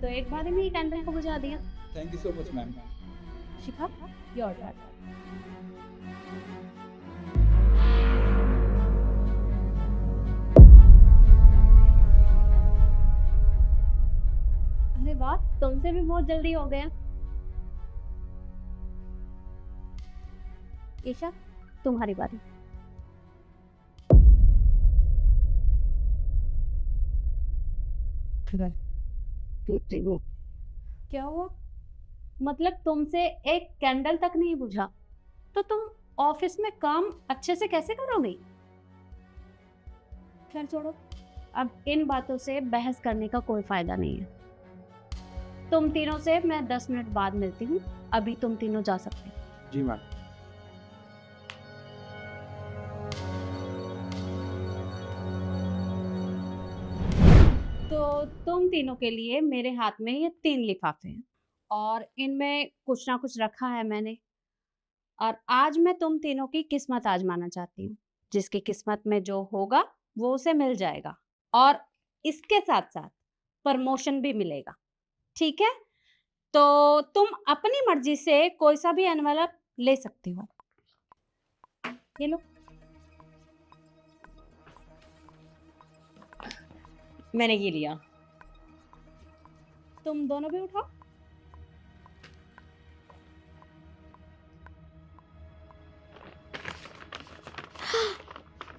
तो एक बार में ही कैंडल को बुझा दिया। Thank you so much ma'am. Shikha, your turn. अरे वाह, तुमसे भी बहुत जल्दी हो गया। ईशा, तुम्हारी बारी। क्या हुआ? मतलब तुमसे एक कैंडल तक नहीं बुझा तो तुम ऑफिस में काम अच्छे से कैसे करोगे? खैर छोड़ो, अब इन बातों से बहस करने का कोई फायदा नहीं है। तुम तीनों से मैं 10 मिनट बाद मिलती हूँ। अभी तुम तीनों जा सकते हो। जी मैम। तो तुम तीनों के लिए मेरे हाथ में ये 3 लिफाफे हैं और इनमें कुछ ना कुछ रखा है मैंने। और आज मैं तुम तीनों की किस्मत आजमाना चाहती हूँ। जिसकी किस्मत में जो होगा वो उसे मिल जाएगा और इसके साथ साथ प्रमोशन भी मिलेगा। ठीक है? तो तुम अपनी मर्जी से कोई सा भी एनवेलप ले सकती हो। ये लो। मैंने ये लिया। तुम दोनों भी उठाओ।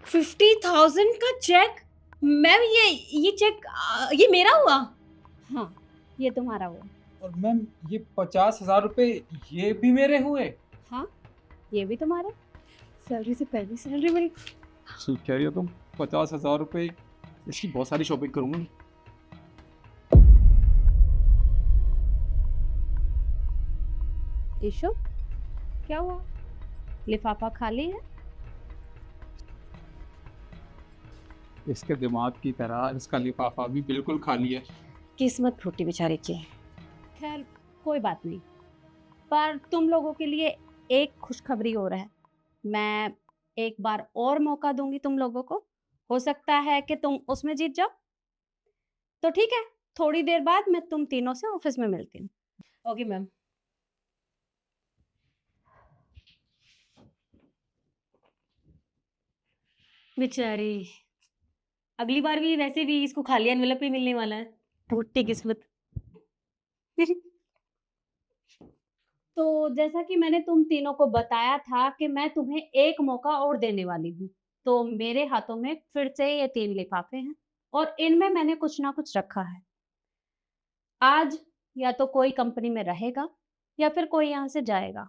$50,000 का चेक। मैम ये चेक ये मेरा हुआ। हाँ, ये तुम्हारा हुआ। और मैम ये 50,000 रुपए ये भी मेरे हुए। हाँ, ये भी तुम्हारा। सैलरी से पहली सैलरी मेरी। ठीक कह रही हो तुम। 50,000 रुपए इसकी बहुत सारी शॉपिंग करूंगा। ईशु, क्या हुआ? लिफाफा खाली है? इसके दिमाग की तरह इसका लिफाफा भी बिल्कुल खाली है। किस्मत फूटी बेचारे की। खैर कोई बात नहीं, पर तुम लोगों के लिए एक खुशखबरी हो रहा है। मैं एक बार और मौका दूंगी तुम लोगों को। हो सकता है कि तुम उसमें जीत जाओ। तो ठीक है, थोड़ी देर बाद मैं तुम तीनों से ऑफिस में मिलती हूँ। Okay ma'am. बेचारी, अगली बार भी वैसे भी इसको खाली एनवेलप ही मिलने वाला है। फूटी किस्मत। तो जैसा कि मैंने तुम तीनों को बताया था कि मैं तुम्हें एक मौका और देने वाली हूँ, तो मेरे हाथों में फिर से ये 3 लिफाफे हैं और इनमें मैंने कुछ ना कुछ रखा है। आज या तो कोई कंपनी में रहेगा या फिर कोई यहाँ से जाएगा।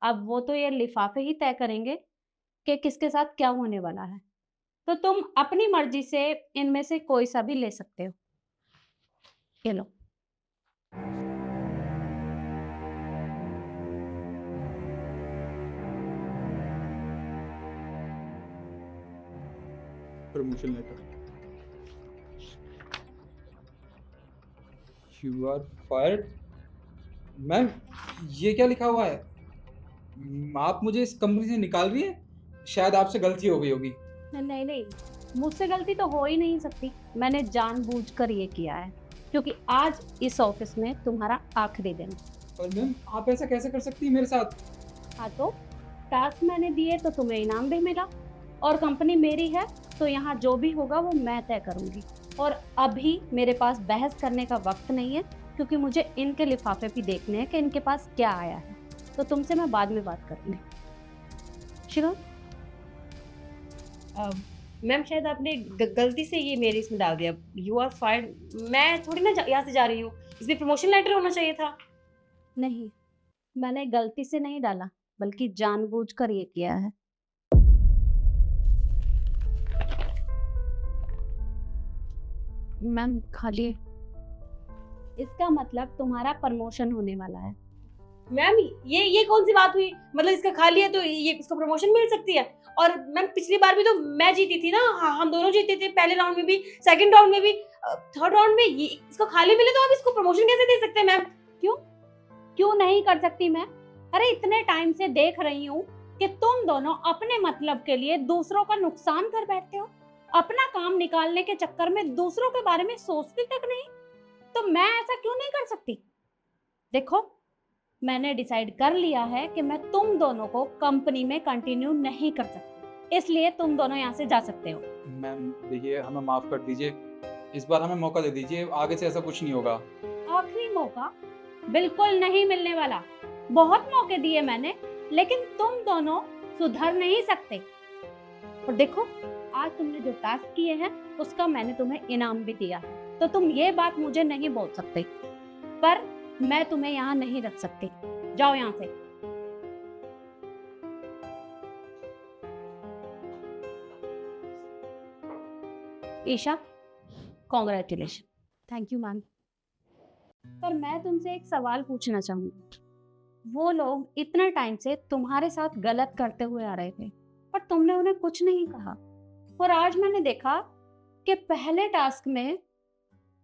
अब वो तो ये लिफाफे ही तय करेंगे कि किसके साथ क्या होने वाला है। तो तुम अपनी मर्जी से इनमें से कोई सा भी ले सकते हो। ये लो। Promotion letter. You are fired. Ma'am ये क्या लिखा हुआ है? आप मुझे इस कंपनी से निकाल रही है? शायद आपसे गलती हो गई होगी। नहीं नहीं, मुझसे गलती तो हो ही नहीं सकती। मैंने जानबूझकर ये किया है क्योंकि आज इस ऑफिस में तुम्हारा आखिरी दिन है। और मैम आप ऐसा कैसे कर सकती है मेरे साथ? हाँ तो टास्क मैंने दिए तो तुम्हें इनाम भी मिला और कंपनी मेरी है तो यहाँ जो भी होगा वो मैं तय करूँगी। और अभी मेरे पास बहस करने का वक्त नहीं है क्योंकि मुझे इनके लिफाफे भी देखने हैं कि इनके पास क्या आया है। तो तुमसे मैं बाद में बात करूँगी। शिवा, मैम शायद आपने गलती से ये मेरे इसमें डाल दिया। You are fired. मैं थोड़ी ना यहाँ से जा रही हूँ। इसमें प्रमोशन लेटर होना चाहिए था। नहीं, मैंने गलती से नहीं डाला बल्कि जानबूझकर ये किया है। मैम खाली। इसका मतलब तुम्हारा प्रमोशन होने वाला है। मैम ये कौन सी बात हुई? मतलब इसका खाली है तो ये इसको प्रमोशन मिल सकती है। और मैम पिछली बार भी तो मैं जीती थी ना। हम दोनों जीते थे, पहले राउंड में भी, सेकंड राउंड में भी, थर्ड राउंड में। ये इसको खाली मिले तो आप इसको प्रमोशन कैसे दे सकते हैं मैम? क्यों नहीं कर सकती मैं? अरे इतने टाइम से देख रही हूँ कि तुम दोनों अपने मतलब के लिए दूसरों का नुकसान कर बैठते हो। अपना काम निकालने के चक्कर में दूसरों के बारे में सोचती तक नहीं। तो मैं ऐसा क्यों नहीं कर सकती? देखो, मैंने डिसाइड कर लिया है कि मैं तुम दोनों को कंपनी में कंटिन्यू नहीं कर सकती, इसलिए तुम दोनों यहाँ से जा सकते हो। मैम देखिए, हमें माफ़ कर दीजिए, इस बार हमें मौका दे दीजिए, आगे से ऐसा कुछ नहीं होगा। आखिरी मौका बिल्कुल नहीं मिलने वाला। बहुत मौके दिए मैंने, लेकिन तुम दोनों सुधर नहीं सकते। और देखो, आज तुमने जो टास्क किए हैं उसका मैंने तुम्हें इनाम भी दिया है, तो तुम ये बात मुझे नहीं बोल सकते। पर मैं तुम्हें यहाँ नहीं रख सकती, जाओ यहाँ से। Isha, congratulation. Thank you ma'am. पर मैं तुमसे एक सवाल पूछना चाहूंगी। वो लोग इतने टाइम से तुम्हारे साथ गलत करते हुए आ रहे थे, पर तुमने उन्हें कुछ नहीं कहा। और आज मैंने देखा कि पहले टास्क में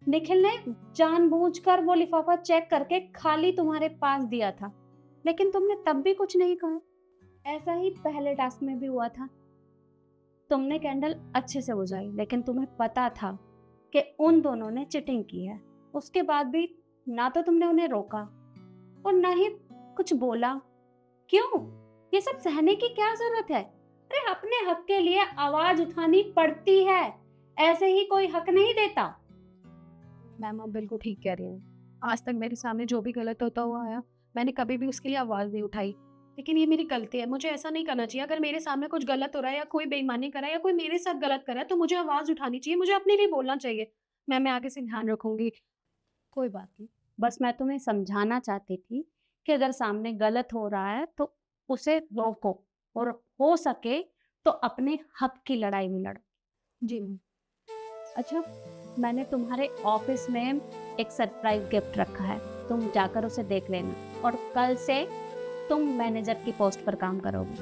निखिल ने जानबूझकर वो लिफाफा चेक करके खाली तुम्हारे पास दिया था, लेकिन तुमने तब भी कुछ नहीं कहा। ऐसा ही पहले टास्क में भी हुआ था। तुमने कैंडल अच्छे से बुझाई, लेकिन तुम्हें पता था कि उन दोनों ने चिटिंग की है। उसके बाद भी ना तो तुमने उन्हें रोका और ना ही कुछ बोला। क्यों? ये सब सहने की क्या जरूरत है? अरे अपने हक के लिए आवाज उठानी पड़ती है, ऐसे ही कोई हक नहीं देता। मैम आप बिल्कुल ठीक कह रही हैं। आज तक मेरे सामने जो भी गलत होता हुआ आया, मैंने कभी भी उसके लिए आवाज़ नहीं उठाई। लेकिन ये मेरी गलती है, मुझे ऐसा नहीं करना चाहिए। अगर मेरे सामने कुछ गलत हो रहा है या कोई बेईमानी कर रहा है या कोई मेरे साथ गलत कर रहा है, तो मुझे आवाज़ उठानी चाहिए, मुझे अपने लिए बोलना चाहिए। मैं आगे से ध्यान रखूंगी। कोई बात नहीं, बस मैं तुम्हें समझाना चाहती थी कि अगर सामने गलत हो रहा है तो उसे रोको, और हो सके तो अपने हक की लड़ाई भी लड़ो। जी मैम। अच्छा, मैंने तुम्हारे ऑफिस में एक सरप्राइज गिफ्ट रखा है, तुम जाकर उसे देख लेना। और कल से तुम मैनेजर की पोस्ट पर काम करोगे।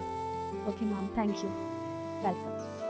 Okay ma'am, thank you. Welcome.